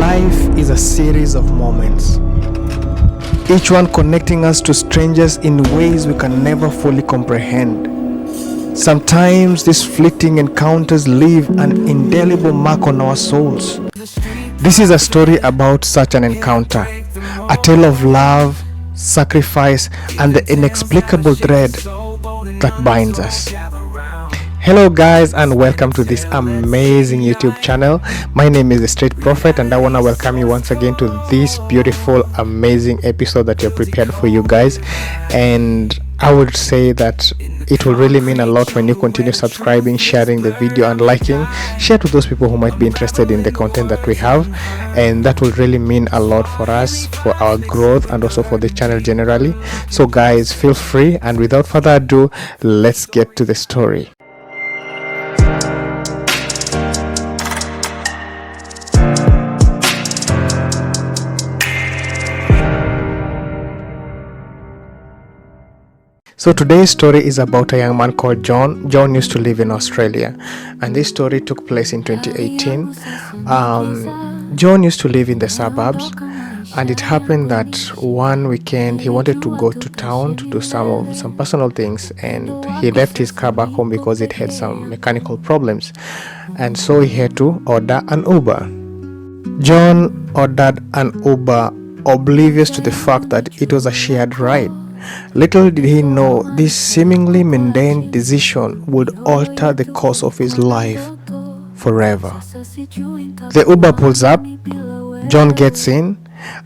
Life is a series of moments, each one connecting us to strangers in ways we can never fully comprehend. Sometimes these fleeting encounters leave an indelible mark on our souls. This is a story about such an encounter, a tale of love, sacrifice, and the inexplicable thread that binds us. Hello guys, and welcome to this amazing YouTube channel. My name is the Street Prophet, and I want to welcome you once again to this beautiful, amazing episode that you're prepared for you guys. And I would say that it will really mean a lot when you continue subscribing, sharing the video, and liking. Share to those people who might be interested in the content that we have, and that will really mean a lot for us, for our growth, and also for the channel generally. So guys, feel free, and without further ado, let's get to the story. So today's story is about a young man called John. John used to live in Australia, and this story took place in 2018. John used to live in the suburbs, and it happened that one weekend he wanted to go to town to do some personal things, and he left his car back home because it had some mechanical problems, and so he had to order an Uber. John ordered an Uber, oblivious to the fact that it was a shared ride. Little did he know this seemingly mundane decision would alter the course of his life forever. The Uber pulls up, John gets in,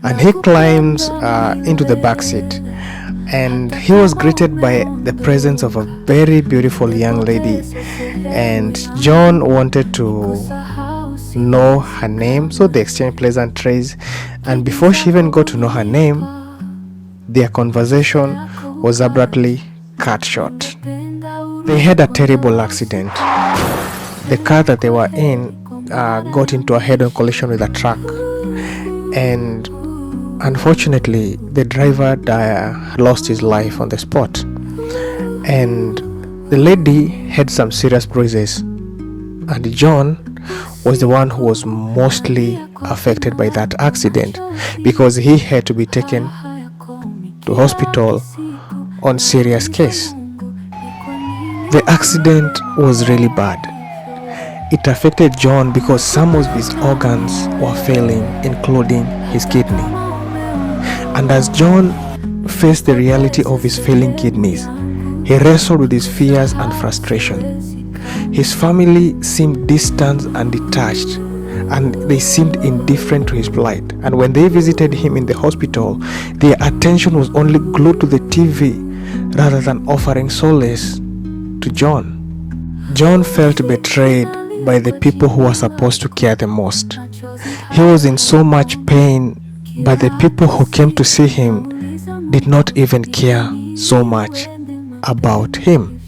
and he climbs into the back seat. And he was greeted by the presence of a very beautiful young lady. And John wanted to know her name, so they exchanged pleasantries. And before she even got to know her name, their conversation was abruptly cut short. They had a terrible accident. The car that they were in got into a head-on collision with a truck, and unfortunately the driver lost his life on the spot, and the lady had some serious bruises, and John was the one who was mostly affected by that accident because he had to be taken to hospital on serious case. The accident was really bad. It affected John because some of his organs were failing, including his kidney. And as John faced the reality of his failing kidneys, he wrestled with his fears and frustration. His family seemed distant and detached, and they seemed indifferent to his plight. And when they visited him in the hospital, their attention was only glued to the TV rather than offering solace to John. John felt betrayed by the people who were supposed to care the most. He was in so much pain, but the people who came to see him did not even care so much about him.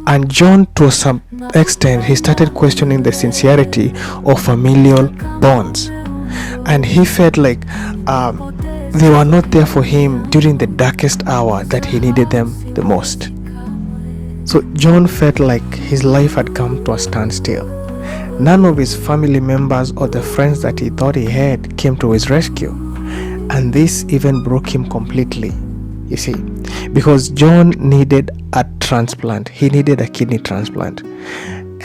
And John, to some extent, he started questioning the sincerity of familial bonds. And he felt like they were not there for him during the darkest hour that he needed them the most. So John felt like his life had come to a standstill. None of his family members or the friends that he thought he had came to his rescue. And this even broke him completely, you see, because John needed a transplant. He needed a kidney transplant.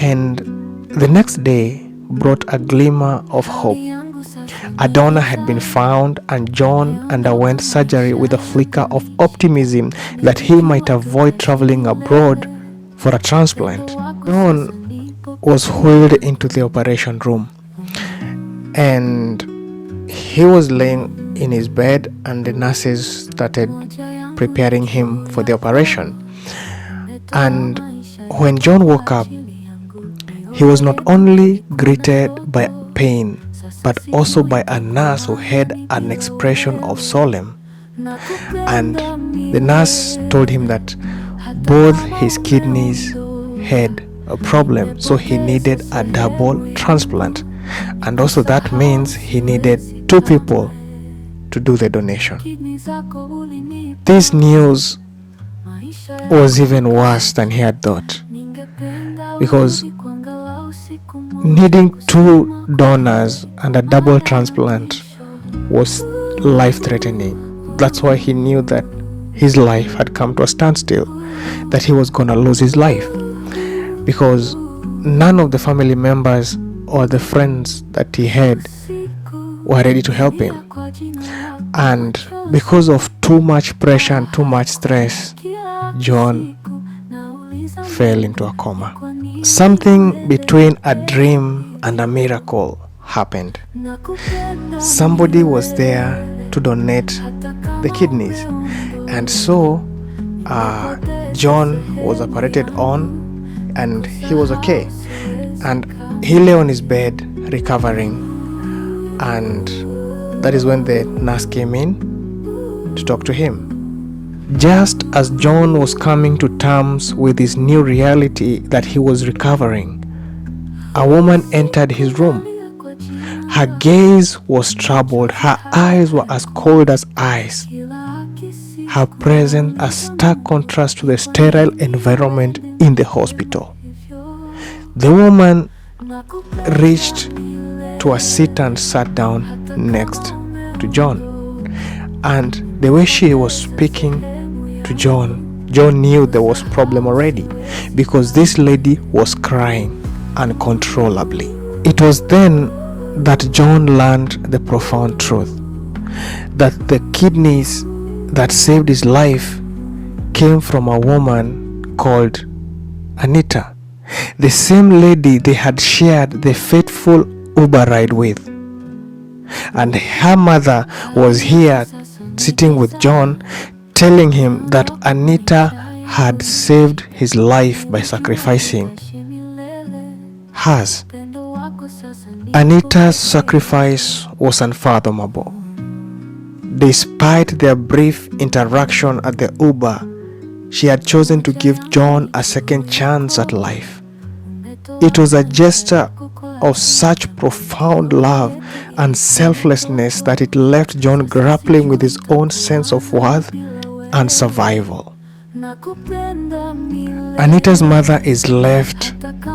And the next day brought a glimmer of hope. A donor had been found, and John underwent surgery with a flicker of optimism that he might avoid traveling abroad for a transplant. John was wheeled into the operation room, and he was laying in his bed, and the nurses started preparing him for the operation. And when John woke up, he was not only greeted by pain, but also by a nurse who had an expression of solemn. And the nurse told him that both his kidneys had a problem, so he needed a double transplant. And also that means he needed two people to do the donation. This news was even worse than he had thought, because needing two donors and a double transplant was life-threatening. That's why he knew that his life had come to a standstill, that he was going to lose his life, because none of the family members or the friends that he had were ready to help him. And because of too much pressure and too much stress, John fell into a coma. Something between a dream and a miracle happened. Somebody was there to donate the kidneys, and so John was operated on and he was okay, and he lay on his bed recovering, and that is when the nurse came in to talk to him. Just as John was coming to terms with his new reality that he was recovering, a woman entered his room. Her gaze was troubled. Her eyes were as cold as ice. Her presence a stark contrast to the sterile environment in the hospital. The woman reached to a seat and sat down next to John. And the way she was speaking to John knew there was problem already, because this lady was crying uncontrollably. It was then that John learned the profound truth that the kidneys that saved his life came from a woman called Anita, the same lady they had shared the fateful Uber ride with. And her mother was here sitting with John, telling him that Anita had saved his life by sacrificing hers. Anita's sacrifice was unfathomable. Despite their brief interaction at the Uber, she had chosen to give John a second chance at life. It was a gesture of such profound love and selflessness that it left John grappling with his own sense of worth and survival. Anita's mother is left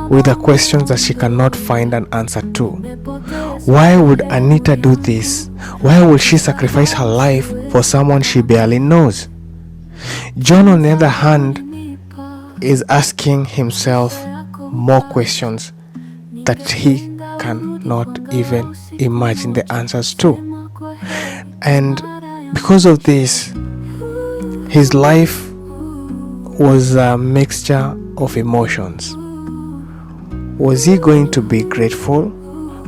with the questions that she cannot find an answer to. Why would Anita do this? Why would she sacrifice her life for someone she barely knows? John, on the other hand, is asking himself more questions that he cannot even imagine the answers to. And because of this, his life was a mixture of emotions. Was he going to be grateful?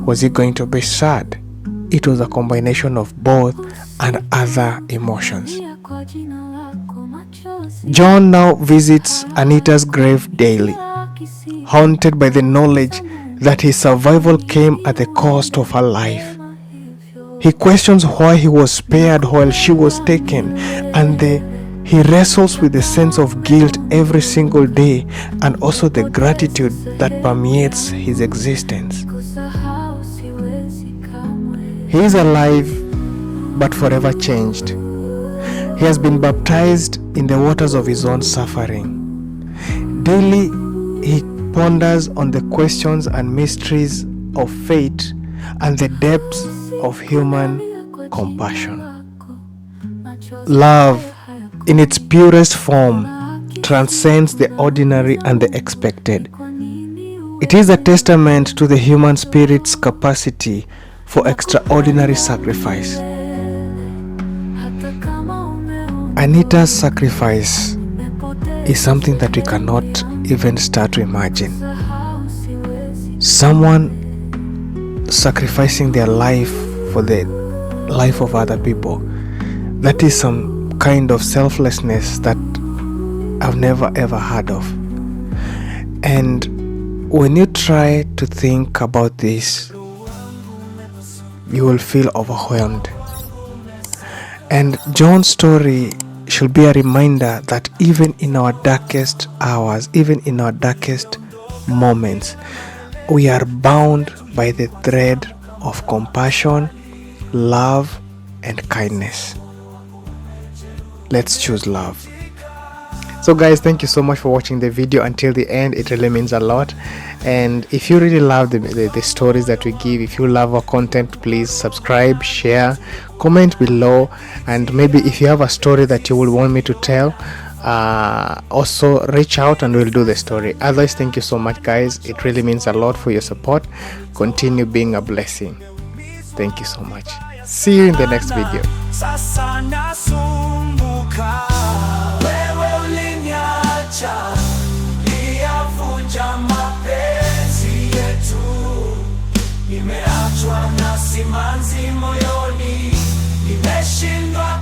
Was he going to be sad? It was a combination of both and other emotions. John now visits Anita's grave daily, haunted by the knowledge that his survival came at the cost of her life. He questions why he was spared while she was taken, and he wrestles with the sense of guilt every single day, and also the gratitude that permeates his existence. He is alive but forever changed. He has been baptized in the waters of his own suffering. Daily, he ponders on the questions and mysteries of fate and the depths of human compassion. Love, in its purest form, transcends the ordinary and the expected. It is a testament to the human spirit's capacity for extraordinary sacrifice. Anita's sacrifice is something that we cannot even start to imagine. Someone sacrificing their life for the life of other people. That is some kind of selflessness that I've never ever heard of. And when you try to think about this, you will feel overwhelmed. And John's story should be a reminder that even in our darkest hours, even in our darkest moments, we are bound by the thread of compassion, love, and kindness. Let's choose love. So guys, thank you so much for watching the video until the end. It really means a lot. And if you really love the stories that we give, if you love our content, please subscribe, share, comment below, and maybe if you have a story that you would want me to tell, also reach out and we'll do the story. Otherwise, thank you so much guys, it really means a lot for your support. Continue being a blessing. Thank you so much. See you in the next video. Sasa nasumbuka, wewe uliniacha, niyavunja mapenzi yetu, nimeachwa na simanzi moyoni, nimeshindwa